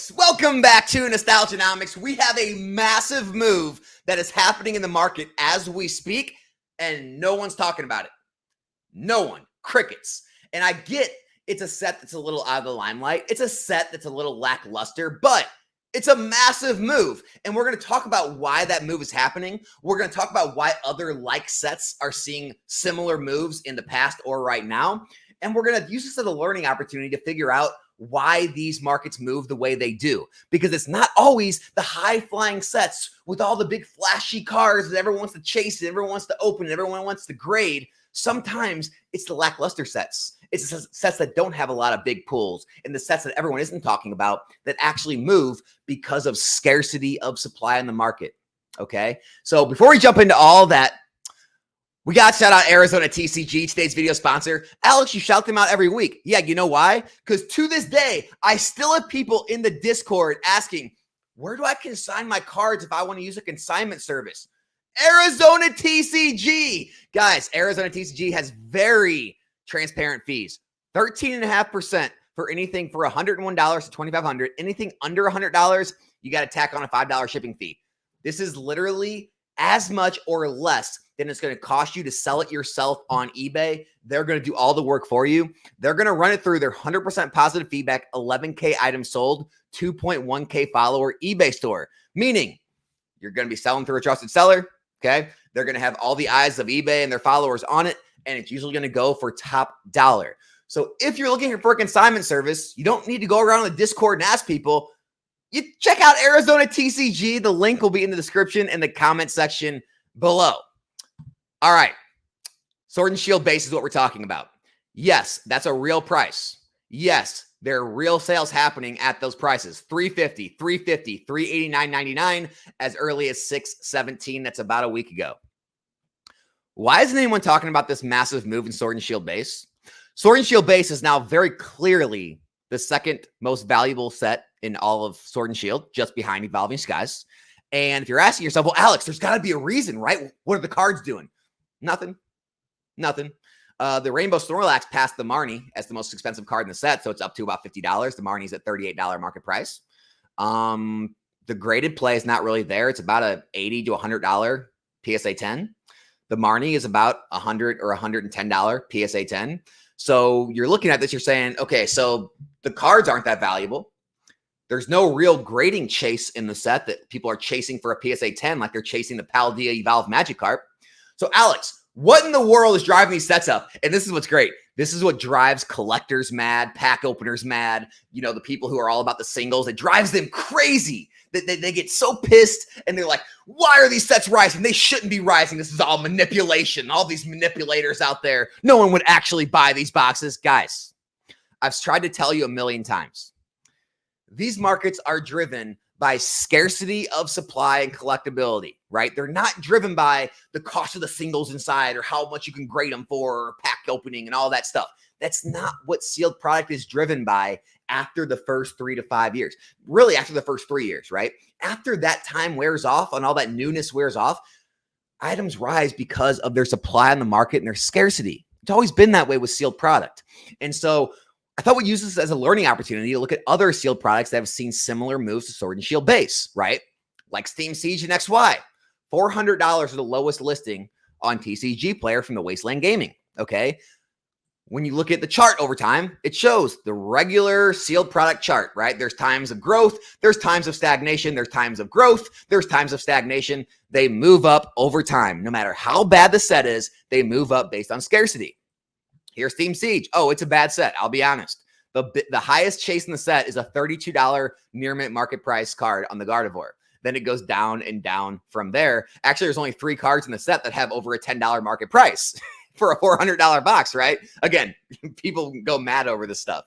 Folks, welcome back to Nostalgianomics. We have a massive move that is happening in the market as we speak, and no one's talking about it. No one. Crickets. And I get it's a set that's a little out of the limelight. It's a set that's a little lackluster, but it's a massive move. And we're going to talk about why that move is happening. We're going to talk about why other like sets are seeing similar moves in the past or right now. And we're going to use this as a learning opportunity to figure out why these markets move the way they do, because it's not always the high-flying sets with all the big flashy cards that everyone wants to chase, and everyone wants to open, and everyone wants to grade. Sometimes it's the lackluster sets. It's the sets that don't have a lot of big pools, and the sets that everyone isn't talking about that actually move because of scarcity of supply in the market. Okay, so before we jump into all that, we got to shout out Arizona TCG, today's video sponsor. Alex, you shout them out every week. Yeah, you know why? Because to this day, I still have people in the Discord asking, where do I consign my cards if I want to use a consignment service? Arizona TCG. Guys, Arizona TCG has very transparent fees. 13.5% for anything for $101 to $2,500. Anything under $100, you got to tack on a $5 shipping fee. This is literally as much or less than it's going to cost you to sell it yourself on eBay. They're going to do all the work for you. They're going to run it through their 100% positive feedback, 11K items sold, 2.1K follower eBay store, meaning you're going to be selling through a trusted seller. Okay. They're going to have all the eyes of eBay and their followers on it, and it's usually going to go for top dollar. So if you're looking for a consignment service, you don't need to go around the Discord and ask people. You check out Arizona TCG. The link will be in the description and the comment section below. All right. Sword and Shield base is what we're talking about. Yes, that's a real price. Yes, there are real sales happening at those prices. $350, $350, $389.99 as early as $617. That's about a week ago. Why isn't anyone talking about this massive move in Sword and Shield base? Sword and Shield base is now very clearly the second most valuable set in all of Sword and Shield, just behind Evolving Skies. And if you're asking yourself, well, Alex, there's got to be a reason, right? What are the cards doing? Nothing. The Rainbow Snorlax passed the Marnie as the most expensive card in the set, so it's up to about $50. The Marnie's at $38 market price. The graded play is not really there. It's about a $80 to $100 PSA 10. The Marnie is about $100 or $110 PSA 10. So you're looking at this, you're saying, okay, so the cards aren't that valuable. There's no real grading chase in the set that people are chasing for a PSA 10 like they're chasing the Paldea Evolved Magikarp. So Alex, what in the world is driving these sets up? And this is what's great. This is what drives collectors mad, pack openers mad, you know, the people who are all about the singles. It drives them crazy. They get so pissed and they're like, why are these sets rising? They shouldn't be rising. This is all manipulation. All these manipulators out there. No one would actually buy these boxes. Guys, I've tried to tell you a million times. These markets are driven by scarcity of supply and collectability, right? They're not driven by the cost of the singles inside or how much you can grade them for or pack opening and all that stuff. That's not what sealed product is driven by after the first 3 to 5 years. Really, after the first 3 years, right? After that time wears off and all that newness wears off, items rise because of their supply on the market and their scarcity. It's always been that way with sealed product. And so I thought we'd use this as a learning opportunity to look at other sealed products that have seen similar moves to Sword and Shield base, right? Like Steam Siege and XY. $400 is the lowest listing on TCG Player from the Wasteland Gaming, okay? When you look at the chart over time, it shows the regular sealed product chart, right? There's times of growth, there's times of stagnation, there's times of growth, there's times of stagnation. They move up over time. No matter how bad the set is, they move up based on scarcity. Here's Steam Siege. Oh, it's a bad set. I'll be honest. The highest chase in the set is a $32 near mint market price card on the Gardevoir. Then it goes down and down from there. Actually, there's only 3 cards in the set that have over a $10 market price for a $400 box, right? Again, people go mad over this stuff.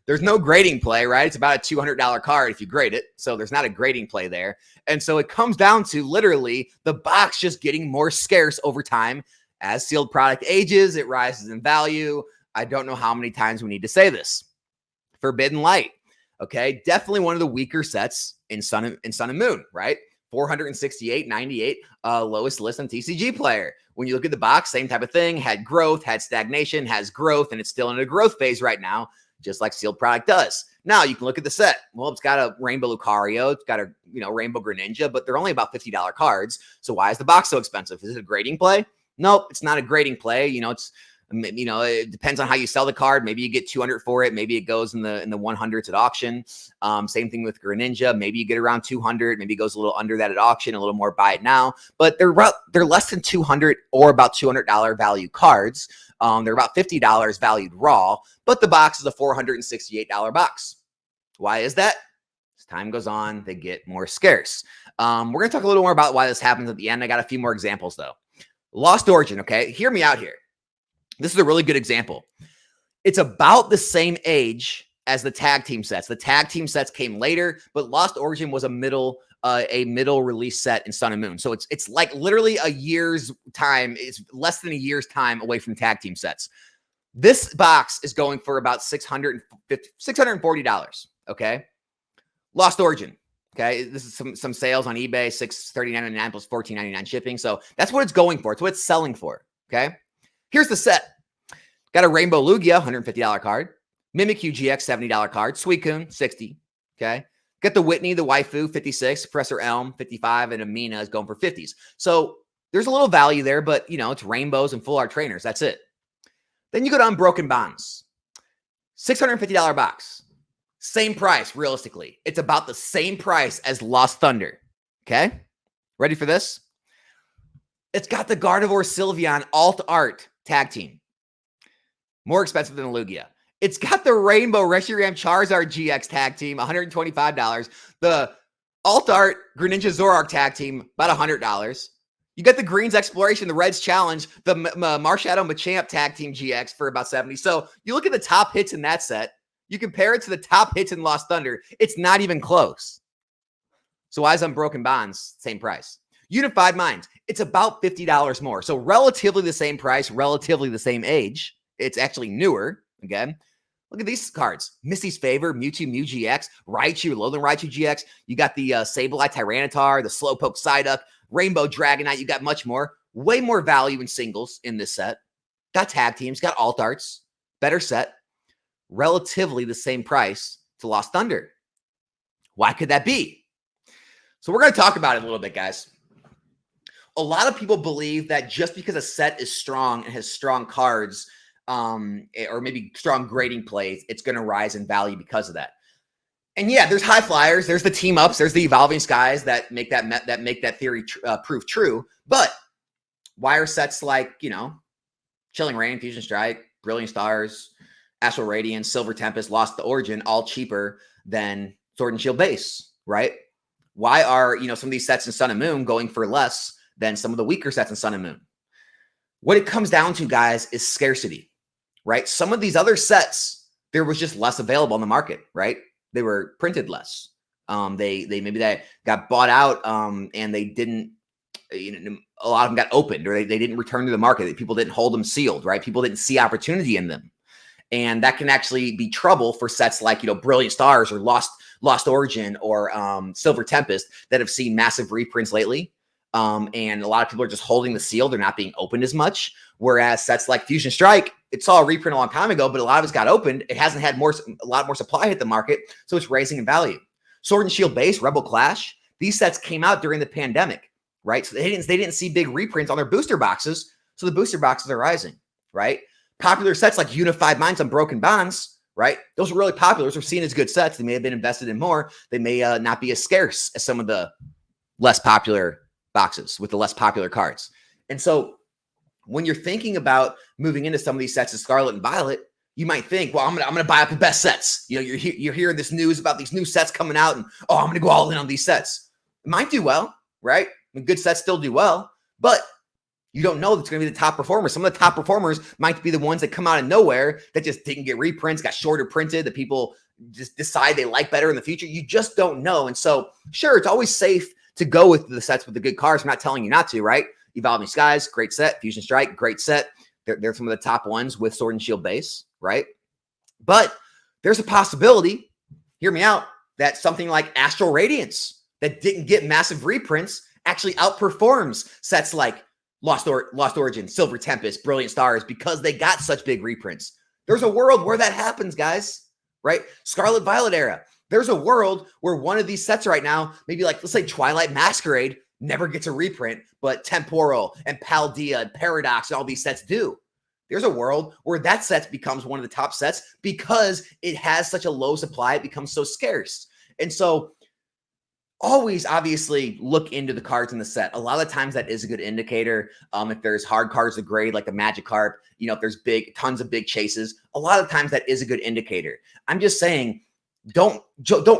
There's no grading play, right? It's about a $200 card if you grade it. So there's not a grading play there. And so it comes down to literally the box just getting more scarce over time. As sealed product ages, it rises in value. I don't know how many times we need to say this. Forbidden Light, okay? Definitely one of the weaker sets in Sun and Moon, right? 468.98, lowest list on TCG Player. When you look at the box, same type of thing. Had growth, had stagnation, has growth, and it's still in a growth phase right now, just like sealed product does. Now you can look at the set. Well, it's got a Rainbow Lucario, it's got a Rainbow Greninja, but they're only about $50 cards. So why is the box so expensive? Is it a grading play? Nope, it's not a grading play. It depends on how you sell the card. Maybe you get 200 for it. Maybe it goes in the 100s at auction. Same thing with Greninja. Maybe you get around 200. Maybe it goes a little under that at auction, a little more buy it now. But they're less than 200 or about $200 value cards. They're about $50 valued raw, but the box is a $468 box. Why is that? As time goes on, they get more scarce. We're going to talk a little more about why this happens at the end. I got a few more examples though. Lost Origin, okay? Hear me out here. This is a really good example. It's about the same age as the tag team sets. The tag team sets came later, but Lost Origin was a middle release set in Sun and Moon. So it's like literally a year's time. It's less than a year's time away from tag team sets. This box is going for about $640. Okay. Lost Origin. Okay. This is some sales on eBay, $639.99 plus $14.99 shipping. So that's what it's going for. It's what it's selling for. Okay. Here's the set. Got a Rainbow Lugia, $150 card. Mimikyu GX, $70 card. Suicune, $60. Okay. Got the Whitney, the waifu, $56. Professor Elm, $55. And Amina is going for $50s. So there's a little value there, but it's rainbows and full art trainers. That's it. Then you go to Unbroken Bonds. $650 box. Same price, realistically. It's about the same price as Lost Thunder. Okay. Ready for this? It's got the Gardevoir Sylveon alt art tag team. More expensive than the Lugia. It's got the Rainbow Reshiram Charizard GX tag team, $125. The alt art Greninja Zoroark tag team, about $100. You got the Greens Exploration, the Reds Challenge, the Marshadow Machamp tag team GX for about $70. So you look at the top hits in that set. You compare it to the top hits in Lost Thunder. It's not even close. So why is Unbroken Bonds same price? Unified Minds. It's about $50 more. So relatively the same price, relatively the same age. It's actually newer. Again, look at these cards. Misty's Favor, Mewtwo, Mew GX, Raichu, Alolan Raichu GX. You got the Sableye Tyranitar, the Slowpoke Psyduck, Rainbow Dragonite. You got much more. Way more value in singles in this set. Got tag teams, got alt arts. Better set. Relatively the same price to Lost Thunder. Why could that be? So we're going to talk about it a little bit, guys. A lot of people believe that just because a set is strong and has strong cards, or maybe strong grading plays, it's going to rise in value because of that. And yeah, there's high flyers, there's the team ups, there's the Evolving Skies that make that theory proof true. But why are sets like Chilling Reign, Fusion Strike, Brilliant Stars, Astral Radiance, Silver Tempest, Lost the Origin all cheaper than Sword and Shield base, right? Why are some of these sets in Sun and Moon going for less than some of the weaker sets in Sun and Moon? What it comes down to, guys, is scarcity, right? Some of these other sets, there was just less available on the market, right? They were printed less. They got bought out, and they didn't. A lot of them got opened, or they didn't return to the market. People didn't hold them sealed, right? People didn't see opportunity in them, and that can actually be trouble for sets like Brilliant Stars or Lost Origin or Silver Tempest that have seen massive reprints lately. And a lot of people are just holding the seal. They're not being opened as much. Whereas sets like Fusion Strike, it saw a reprint a long time ago, but a lot of it's got opened. It hasn't had a lot more supply hit the market, so it's raising in value. Sword and Shield base, Rebel Clash, these sets came out during the pandemic, right? So they didn't see big reprints on their booster boxes, so the booster boxes are rising, right? Popular sets like Unified Minds, Unbroken Bonds, right? Those are really popular. Those are seen as good sets. They may have been invested in more. They may not be as scarce as some of the less popular boxes with the less popular cards. And so when you're thinking about moving into some of these sets of Scarlet and Violet, you might think, well, I'm gonna buy up the best sets. You're hearing this news about these new sets coming out, and I'm gonna go all in on these sets. It might do well, right? I mean, good sets still do well, but you don't know that's gonna be the top performers. Some of the top performers might be the ones that come out of nowhere that just didn't get reprints, got shorter printed, that people just decide they like better in the future. You just don't know. And so, sure, it's always safe to go with the sets with the good cards. I'm not telling you not to, right? Evolving Skies, great set. Fusion Strike, great set. They're some of the top ones with Sword and Shield base, right? But there's a possibility, hear me out, that something like Astral Radiance that didn't get massive reprints actually outperforms sets like Lost Origin, Silver Tempest, Brilliant Stars because they got such big reprints. There's a world where that happens, guys. right? Scarlet Violet era. There's a world where one of these sets right now, maybe like, let's say Twilight Masquerade never gets a reprint, but Temporal and Paldea and Paradox and all these sets do. There's a world where that set becomes one of the top sets because it has such a low supply, it becomes so scarce. And so always obviously look into the cards in the set. A lot of times that is a good indicator. If there's hard cards to grade, like the Magikarp, if there's tons of big chases, a lot of times that is a good indicator. I'm just saying, don't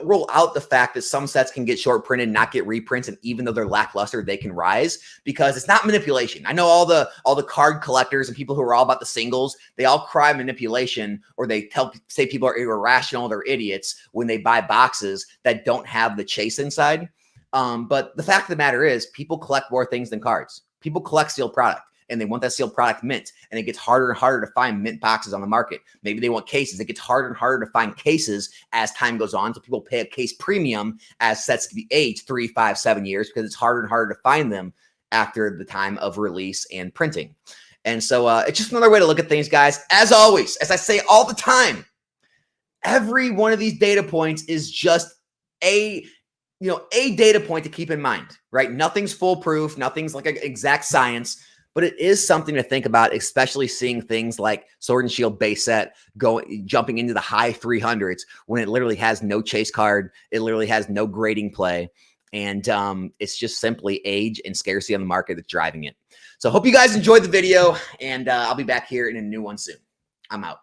rule out the fact that some sets can get short printed and not get reprints, and even though they're lackluster, they can rise, because it's not manipulation. I know all the card collectors and people who are all about the singles, they all cry manipulation, or they say people are irrational, they're idiots when they buy boxes that don't have the chase inside. But the fact of the matter is, people collect more things than cards. People collect sealed product, and they want that sealed product mint, and it gets harder and harder to find mint boxes on the market. Maybe they want cases. It gets harder and harder to find cases as time goes on. So people pay a case premium as sets to be aged 3, 5, 7 years, because it's harder and harder to find them after the time of release and printing. And so it's just another way to look at things, guys. As always, as I say all the time, every one of these data points is just a data point to keep in mind, right? Nothing's foolproof. Nothing's like an exact science. But it is something to think about, especially seeing things like Sword and Shield base set jumping into the high 300s when it literally has no chase card. It literally has no grading play. And it's just simply age and scarcity on the market that's driving it. So hope you guys enjoyed the video, and I'll be back here in a new one soon. I'm out.